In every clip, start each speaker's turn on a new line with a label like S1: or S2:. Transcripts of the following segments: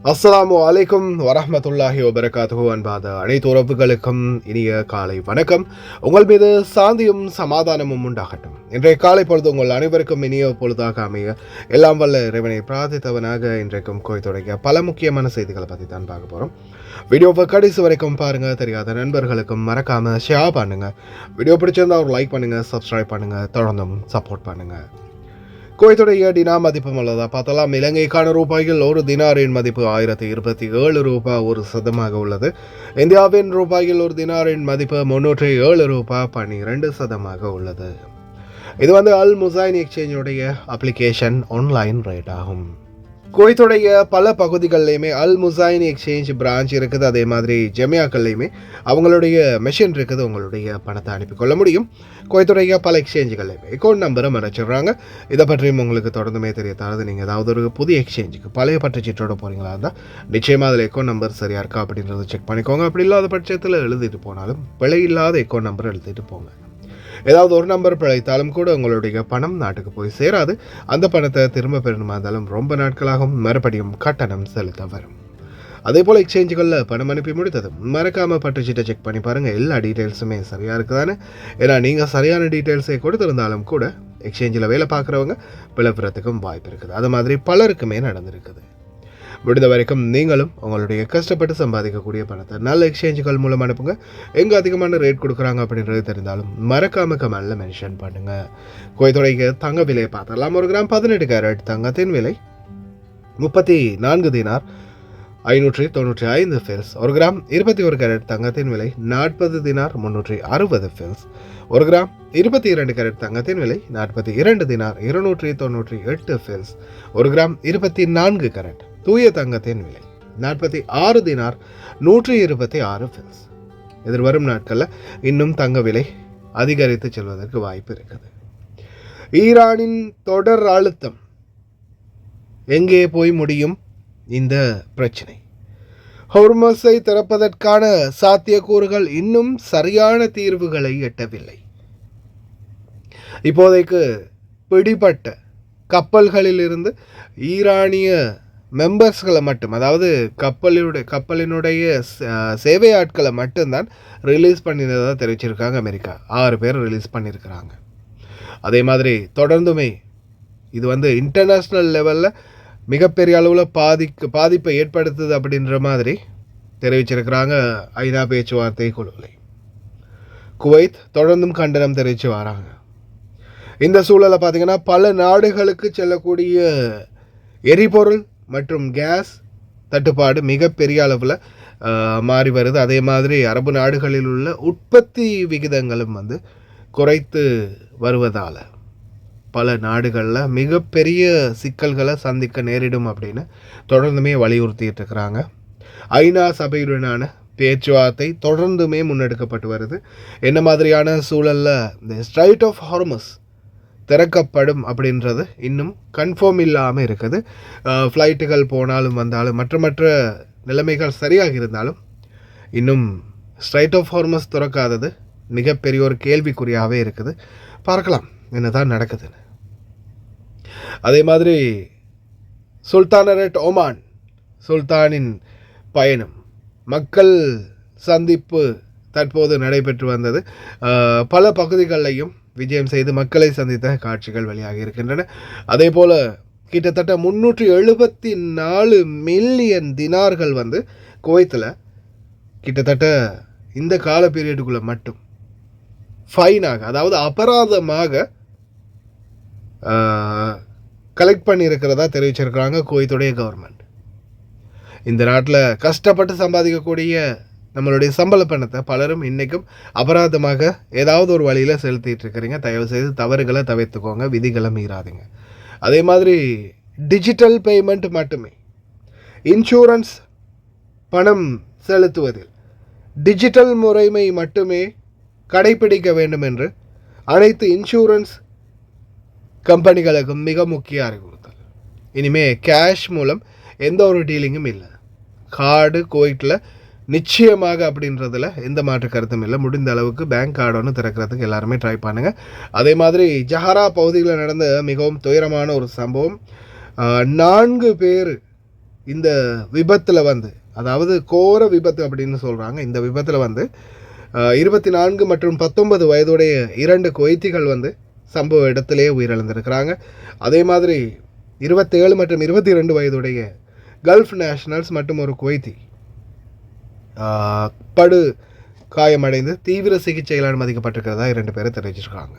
S1: அஸ்ஸலாமு அலைக்கும் வரஹ்மத்துல்லாஹி வபரகாத்துஹு. அன்பாத அனைத்து உறவுகளுக்கும் இனிய காலை வணக்கம். உங்கள் மீது சாந்தியும் சமாதானமும் உண்டாகட்டும். இன்றைய காலை பொழுது உங்கள் அனைவருக்கும் இனிய பொழுதாக அமைய எல்லாம் வல்ல இறைவனை பிரார்த்தித்தவனாக இன்றைக்கும் கோய் தொடங்கிய பல முக்கியமான செய்திகளை பற்றி தான் பார்க்க போகிறோம். வீடியோவை கடைசி வரைக்கும் பாருங்கள். தெரியாத நண்பர்களுக்கும் மறக்காமல் ஷேர் பண்ணுங்கள். வீடியோ பிடிச்சிருந்தா ஒரு லைக் பண்ணுங்கள், சப்ஸ்கிரைப் பண்ணுங்கள், தொடர்ந்தும் சப்போர்ட் பண்ணுங்கள். குவைத்துடைய டினா மதிப்பு உள்ளதா பார்த்தலாம். இலங்கைக்கான ரூபாயில் ஒரு தினாரின் மதிப்பு 1027 ரூபாய் ஒரு சதமாக உள்ளது. இந்தியாவின் ரூபாயில் ஒரு தினாரின் மதிப்பு 307 ரூபாய் 12 சதமாக உள்ளது. இது அல் முசைன் எக்ஸ்சேஞ்சுடைய அப்ளிகேஷன் ஆன்லைன் ரேட் ஆகும். குவைத்துடைய பல பகுதிகளிலையுமே அல் முசைன் எக்ஸ்சேஞ்ச் பிரான்ச் இருக்குது. அதே மாதிரி ஜெமியாக்கள்லையுமே அவங்களுடைய மெஷின் இருக்குது. உங்களுடைய பணத்தை அனுப்பிக்கொள்ள முடியும். குவைத்துடைய பல எக்ஸ்சேஞ்சுகள்லையுமே அக்கௌண்ட் நம்பரை மறைச்சிடுறாங்க. இதை பற்றியும் உங்களுக்கு தொடர்ந்துமே தெரியத்தாது. நீங்கள் ஏதாவது ஒரு புதிய எக்ஸ்சேஞ்சுக்கு பழைய பற்றுச்சீட்டோட போகிறீங்களா இருந்தால் நிச்சயமாக அதில் அக்கௌண்ட் நம்பர் சரியாக இருக்கா அப்படின்றத செக் பண்ணிக்கோங்க. அப்படி இல்லாத பட்சத்தில் எழுதிட்டு போனாலும் பிழை இல்லாத அக்கௌண்ட் நம்பர் எழுதிட்டு போங்க. ஏதாவது ஒரு நம்பர் பிழைத்தாலும் கூட உங்களுடைய பணம் நாட்டுக்கு போய் சேராது. அந்த பணத்தை திரும்ப பெறணுமா இருந்தாலும் ரொம்ப நாட்களாகவும் மறுபடியும் கட்டணம் செலுத்த வரும். அதே போல் எக்ஸ்சேஞ்சுகளில் பணம் அனுப்பி முடித்ததும் மறக்காமல் பட்டுச்சீட்டை செக் பண்ணி பாருங்கள். எல்லா டீட்டெயில்ஸுமே சரியாக இருக்குதானே. ஏன்னா நீங்கள் சரியான டீட்டெயில்ஸை கொடுத்துருந்தாலும் கூட எக்ஸ்சேஞ்சில் வேலை பார்க்குறவங்க பிளப்புறதுக்கும் வாய்ப்பு இருக்குது. அது மாதிரி பலருக்குமே நடந்திருக்குது. முடிந்த வரைக்கும் நீங்களும் உங்களுடைய கஷ்டப்பட்டு சம்பாதிக்கக்கூடிய பணத்தை நல்ல எக்ஸ்சேஞ்சுகள் மூலம் அனுப்புங்க. எங்கே அதிகமான ரேட் கொடுக்குறாங்க அப்படின்றது தெரிந்தாலும் மறக்காமல் கமெண்டில் மென்ஷன் பண்ணுங்கள். குவைத்துடைய தங்க விலையை பார்த்தலாம். ஒரு கிராம் 18 கேரட் தங்கத்தின் விலை 34 தினார் 595 ஃபில்ஸ். ஒரு கிராம் 21 கேரட் தங்கத்தின் விலை 40 தினார் 360 ஃபில்ஸ். ஒரு கிராம் 22 கேரட் தங்கத்தின் விலை 42 தினார் 298 ஃபில்ஸ். ஒரு கிராம் 24 கேரட் தூய தங்கத்தின் விலை 46 தினார் 126 ஃபில்ஸ். எதிர்வரும் நாட்களில் இன்னும் தங்க விலை அதிகரித்து செல்வதற்கு வாய்ப்பு இருக்குது. ஈரானின் தொடர் அழுத்தம் எங்கே போய் முடியும் இந்த பிரச்சனை? ஹோர்மஸை திறப்பதற்கான சாத்தியக்கூறுகள் இன்னும் சரியான தீர்வுகளை எட்டவில்லை. இப்போதைக்கு பிடிபட்ட கப்பல்களிலிருந்து ஈரானிய மெம்பர்ஸ்களை மட்டும், அதாவது கப்பலினுடைய சேவை ஆட்களை மட்டும்தான் ரிலீஸ் பண்ணினதாக தெரிவிச்சிருக்காங்க. அமெரிக்கா 6 பேர் ரிலீஸ் பண்ணியிருக்கிறாங்க. அதே மாதிரி தொடர்ந்துமே இது இன்டர்நேஷ்னல் லெவலில் மிகப்பெரிய அளவில் பாதிப்பை ஏற்படுத்துது அப்படின்ற மாதிரி தெரிவிச்சிருக்கிறாங்க ஐநா பேச்சுவார்த்தை குழுவில். குவைத் தொடர்ந்தும் கண்டனம் தெரிவித்து வராங்க. இந்த சூழலை பார்த்திங்கன்னா பல நாடுகளுக்கு செல்லக்கூடிய எரிபொருள் மற்றும் கேஸ் தட்டுப்பாடு மிகப்பெரிய அளவில் மாறி வருது. அதே மாதிரி அரபு நாடுகளில் உள்ள உற்பத்தி விகிதங்களும் குறைத்து வருவதால் பல நாடுகளில் மிகப்பெரிய சிக்கல்களை சந்திக்க நேரிடும் அப்படின்னு தொடர்ந்துமே வலியுறுத்திட்டு இருக்கிறாங்க. ஐநா சபையுடனான பேச்சுவார்த்தை தொடர்ந்துமே முன்னெடுக்கப்பட்டு வருது. என்ன மாதிரியான சூழலில் இந்த ஸ்ட்ரைட் ஆஃப் ஹார்மஸ் திறக்கப்படும் அப்படின்றது இன்னும் கன்ஃபார்ம் இல்லாமல் இருக்குது. ஃப்ளைட்டுகள் போனாலும் வந்தாலும் மற்ற நிலைமைகள் சரியாக இருந்தாலும் இன்னும் ஸ்ட்ரைட் ஆஃப் ஹார்மஸ் திறக்காதது மிகப்பெரிய ஒரு கேள்விக்குறியாகவே இருக்குது. பார்க்கலாம் என்ன தான் நடக்குதுன்னு. அதே மாதிரி சுல்தானரேட் ஒமான் சுல்தானின் பயணம் மக்கள் சந்திப்பு தற்போது நடைபெற்று வந்தது. பல பகுதிகளிலையும் விஜயம் செய்து மக்களை சந்தித்த காட்சிகள் வெளியாகி இருக்கின்றன. அதே போல் கிட்டத்தட்ட 374 மில்லியன் தினார்கள் குவைத்தில் கிட்டத்தட்ட இந்த கால பீரியடுக்குள்ளே மட்டும் ஃபைனாக, அதாவது அபராதமாக கலெக்ட் பண்ணியிருக்கிறதா தெரிவிச்சிருக்கிறாங்க குவைத்துடைய கவர்மெண்ட். இந்த நாட்டில் கஷ்டப்பட்டு சம்பாதிக்கக்கூடிய நம்மளுடைய சம்பள பணத்தை பலரும் இன்றைக்கும் அபராதமாக ஏதாவது ஒரு வழியில் செலுத்திட்டு இருக்கிறீங்க. தயவு செய்து தவறுகளை தவிர்த்துக்கோங்க, விதிகளை மீறாதீங்க. அதே மாதிரி டிஜிட்டல் பேமெண்ட் மட்டுமே, இன்சூரன்ஸ் பணம் செலுத்துவதில் டிஜிட்டல் முறைமை மட்டுமே கடைபிடிக்க வேண்டும் என்று அனைத்து இன்சூரன்ஸ் கம்பெனிகளுக்கும் மிக முக்கிய அறிவுறுத்தல். இனிமேல் கேஷ் மூலம் எந்த ஒரு டீலிங்கும் இல்லை. கார்டு குவைட்டில் நிச்சயமாக அப்படின்றதுல எந்த மாற்று கருத்தும் இல்லை. முடிந்த அளவுக்கு பேங்க் கார்டு ஒன்று திறக்கிறதுக்கு எல்லாருமே ட்ரை பண்ணுங்கள். அதே மாதிரி ஜஹரா பகுதியில் நடந்த மிகவும் துயரமான ஒரு சம்பவம். 4 பேர் இந்த விபத்தில் வந்து, அதாவது கோர விபத்து அப்படின்னு சொல்கிறாங்க, இந்த விபத்தில் வந்து 24 மற்றும் 19 வயதுடைய 2 குவைத்திகள் வந்து சம்பவ இடத்திலே உயிரிழந்திருக்கிறாங்க. அதே மாதிரி 27 மற்றும் 22 வயதுடைய கல்ஃப் நேஷனல்ஸ் மற்றும் ஒரு குவைத்தி படு காயமடைந்து தீவிர சிகிச்சையில் அனுமதிக்கப்பட்டிருக்கிறதா 2 பேரை தெரிவிச்சிருக்காங்க.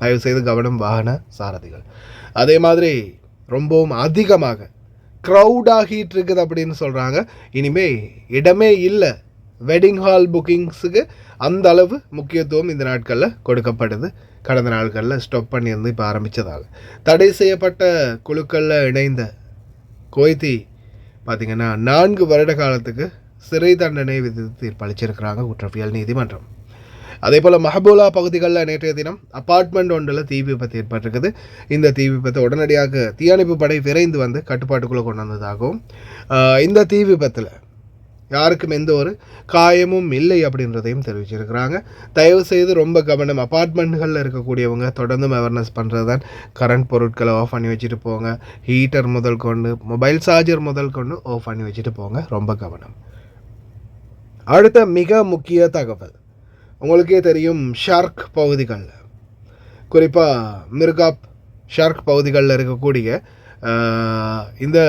S1: தயவு செய்து கவனம் வாகன சாரதிகள். அதே மாதிரி ரொம்பவும் அதிகமாக க்ரௌடாகிட்டு இருக்குது அப்படின்னு சொல்கிறாங்க. இனிமே இடமே இல்லை, வெட்டிங் ஹால் புக்கிங்ஸுக்கு அந்த அளவு முக்கியத்துவம் இந்த நாட்களில் கொடுக்கப்படுது. கடந்த நாட்களில் ஸ்டாப் பண்ணியிருந்து இப்போ ஆரம்பித்ததால் தடை செய்யப்பட்ட குழுக்களில் இணைந்த குவைத்தி பார்த்திங்கன்னா 4 வருட காலத்துக்கு சிறை தண்டனை விதித்து தீர்ப்பளிச்சிருக்கிறாங்க குற்றவியல் நீதிமன்றம். அதே போல் மஹபூலா பகுதிகளில் நேற்றைய தினம் அப்பார்ட்மெண்ட் ஒன்றில் தீ விபத்து ஏற்பட்டிருக்குது. இந்த தீ விபத்தை உடனடியாக தீயணைப்பு படை விரைந்து வந்து கட்டுப்பாட்டுக்குள்ளே கொண்டு வந்ததாகவும், இந்த தீ விபத்தில் யாருக்கும் எந்த ஒரு காயமும் இல்லை அப்படின்றதையும் தெரிவிச்சிருக்கிறாங்க. தயவு செய்து ரொம்ப கவனம். அப்பார்ட்மெண்ட்களில் இருக்கக்கூடியவங்க தொடர்ந்து அவேர்னஸ் பண்ணுறது தான். கரண்ட் பொருட்களை ஆஃப் பண்ணி வச்சுட்டு போங்க. ஹீட்டர் முதல் கொண்டு மொபைல் சார்ஜர் முதல் கொண்டு ஆஃப் பண்ணி வச்சுட்டு போங்க. ரொம்ப கவனம். அடுத்த மிக முக்கிய தகவல், உங்களுக்கே தெரியும், ஷார்க் பகுதிகள், குறிப்பாக மிர்காப் ஷார்க் பகுதிகளில் இருக்கக்கூடிய இந்த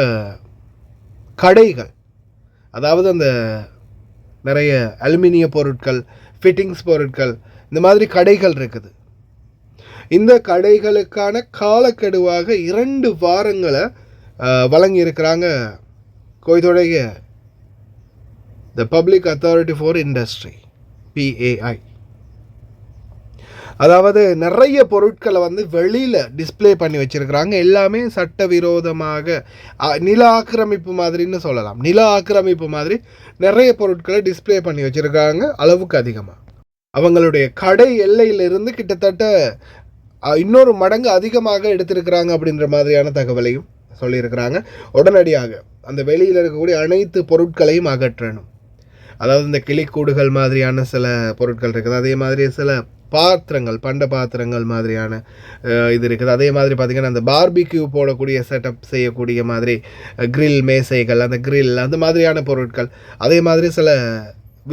S1: கடைகள், அதாவது அந்த நிறைய அலுமினிய பொருட்கள், ஃபிட்டிங்ஸ் பொருட்கள், இந்த மாதிரி கடைகள் இருக்குது. இந்த கடைகளுக்கான காலக்கெடுவாக 2 வாரங்களை வழங்கியிருக்கிறாங்க குவைத்துடைய the public authority for industry, PAI. அதாவது நிறைய பொருட்களை வந்து வெளியில் டிஸ்பிளே பண்ணி வச்சுருக்கிறாங்க. எல்லாமே சட்டவிரோதமாக நில ஆக்கிரமிப்பு மாதிரின்னு சொல்லலாம். நில ஆக்கிரமிப்பு மாதிரி நிறைய பொருட்களை டிஸ்பிளே பண்ணி வச்சுருக்காங்க, அளவுக்கு அதிகமாக. அவங்களுடைய கடை எல்லையிலிருந்து கிட்டத்தட்ட இன்னொரு மடங்கு அதிகமாக எடுத்திருக்கிறாங்க அப்படின்ற மாதிரியான தகவலையும் சொல்லியிருக்கிறாங்க. உடனடியாக அந்த வெளியில் இருக்கக்கூடிய அனைத்து பொருட்களையும் அகற்றணும். அதாவது இந்த கிளிக்கூடுகள் மாதிரியான சில பொருட்கள் இருக்குது, அதே மாதிரி சில பாத்திரங்கள், பண்ட பாத்திரங்கள் மாதிரியான இது இருக்குது. அதே மாதிரி பார்த்திங்கன்னா அந்த பார்பிக்யூ போடக்கூடிய செட்டப் செய்யக்கூடிய மாதிரி கிரில் மேசைகள், அந்த கிரில், அந்த மாதிரியான பொருட்கள், அதே மாதிரி சில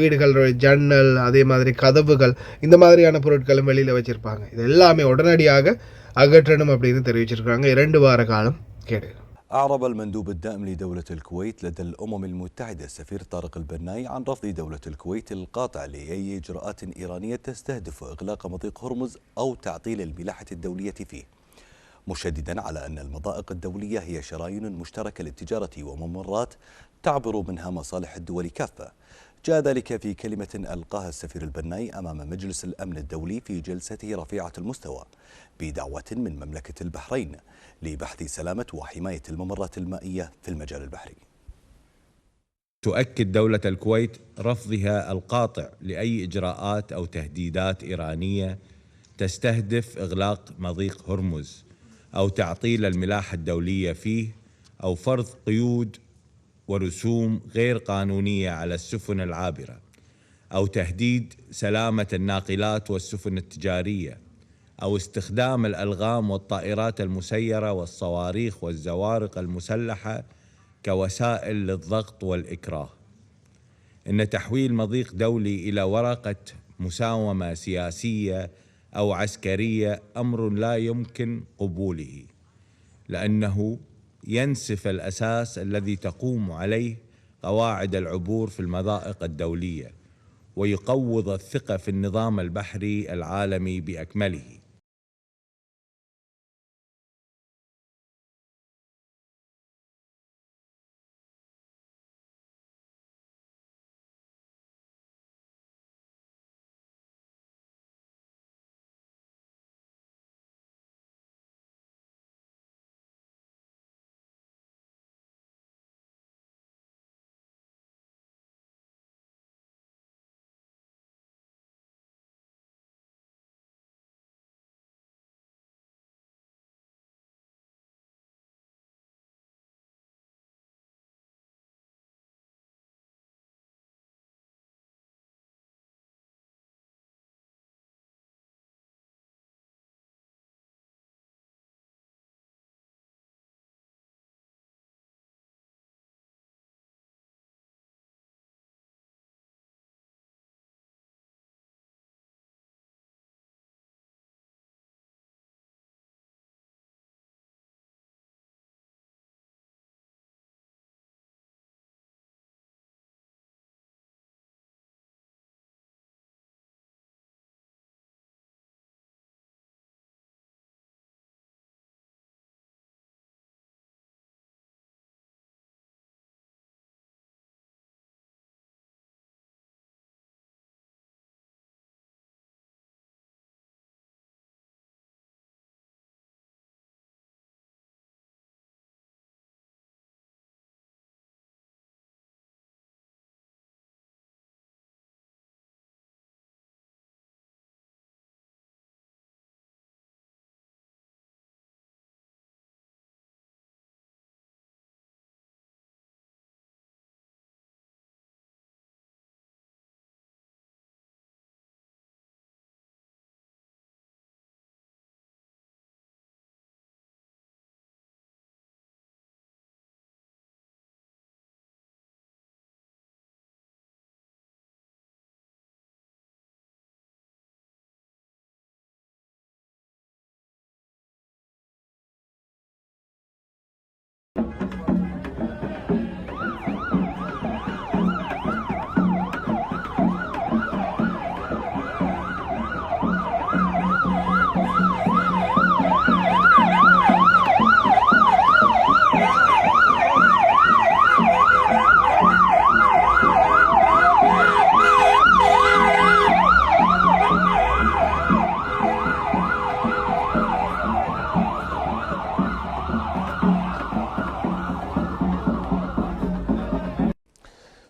S1: வீடுகள் ஜன்னல், அதே மாதிரி கதவுகள், இந்த மாதிரியான பொருட்களும் வெளியில் வச்சுருப்பாங்க. இது எல்லாமே உடனடியாக அகற்றணும் அப்படின்னு தெரிவிச்சிருக்காங்க. 2 வார காலம் கேடு.
S2: أعرب المندوب الدائم لدولة الكويت لدى الأمم المتحدة السفير طارق البناي عن رفض دولة الكويت القاطع لأي إجراءات إيرانية تستهدف إغلاق مضيق هرمز أو تعطيل الملاحة الدولية فيه، مشددا على أن المضائق الدولية هي شرايين مشتركة للتجارة وممرات تعبر منها مصالح الدول كافة. جاء ذلك في كلمة ألقاها السفير البناي أمام مجلس الأمن الدولي في جلسته رفيعة المستوى بدعوة من مملكة البحرين لبحث سلامة وحماية الممرات المائية في المجال البحري.
S3: تؤكد دولة الكويت رفضها القاطع لأي إجراءات أو تهديدات إيرانية تستهدف إغلاق مضيق هرمز أو تعطيل الملاحة الدولية فيه أو فرض قيود ورسوم غير قانونية على السفن العابرة أو تهديد سلامة الناقلات والسفن التجارية أو استخدام الألغام والطائرات المسيرة والصواريخ والزوارق المسلحة كوسائل للضغط والإكراه. إن تحويل مضيق دولي إلى ورقة مساومة سياسية أو عسكرية أمر لا يمكن قبوله، لأنه ينسف الأساس الذي تقوم عليه قواعد العبور في المضائق الدولية ويقوض الثقة في النظام البحري العالمي بأكمله.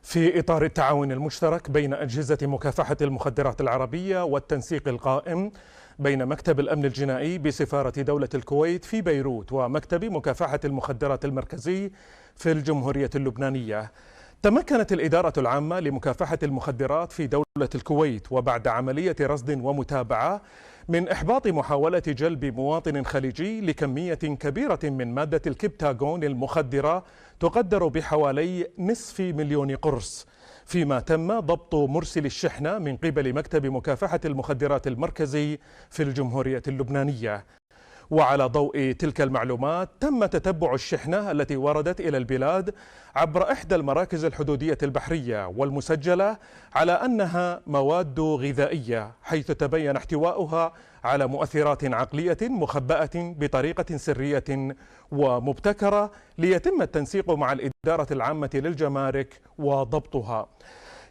S4: في إطار التعاون المشترك بين أجهزة مكافحة المخدرات العربية والتنسيق القائم بين مكتب الأمن الجنائي بسفارة دولة الكويت في بيروت ومكتب مكافحة المخدرات المركزي في الجمهورية اللبنانية، تمكنت الإدارة العامة لمكافحة المخدرات في دولة الكويت وبعد عملية رصد ومتابعة من إحباط محاولة جلب مواطن خليجي لكمية كبيرة من مادة الكبتاغون المخدرة تقدر بحوالي 500,000 قرص، فيما تم ضبط مرسل الشحنة من قبل مكتب مكافحة المخدرات المركزي في الجمهورية اللبنانية. وعلى ضوء تلك المعلومات تم تتبع الشحنة التي وردت إلى البلاد عبر إحدى المراكز الحدودية البحرية والمسجلة على أنها مواد غذائية، حيث تبين احتواؤها على مؤثرات عقلية مخبأة بطريقة سرية ومبتكرة ليتم التنسيق مع الإدارة العامة للجمارك وضبطها.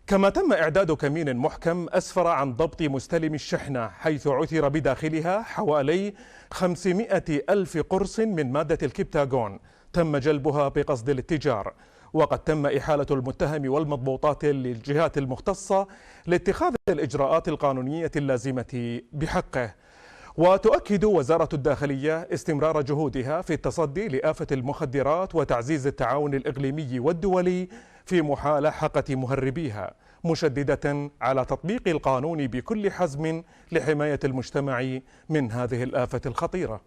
S4: كما تم إعداد كمين محكم أسفر عن ضبط مستلم الشحنة، حيث عثر بداخلها حوالي 500,000 قرص من مادة الكبتاغون تم جلبها بقصد الاتجار، وقد تم إحالة المتهم والمضبوطات للجهات المختصة لاتخاذ الإجراءات القانونية اللازمة بحقه. وتؤكد وزارة الداخلية استمرار جهودها في التصدي لآفة المخدرات وتعزيز التعاون الإقليمي والدولي في محالحة مهربيها، مشددة على تطبيق القانون بكل حزم لحماية المجتمع من هذه الآفة الخطيرة.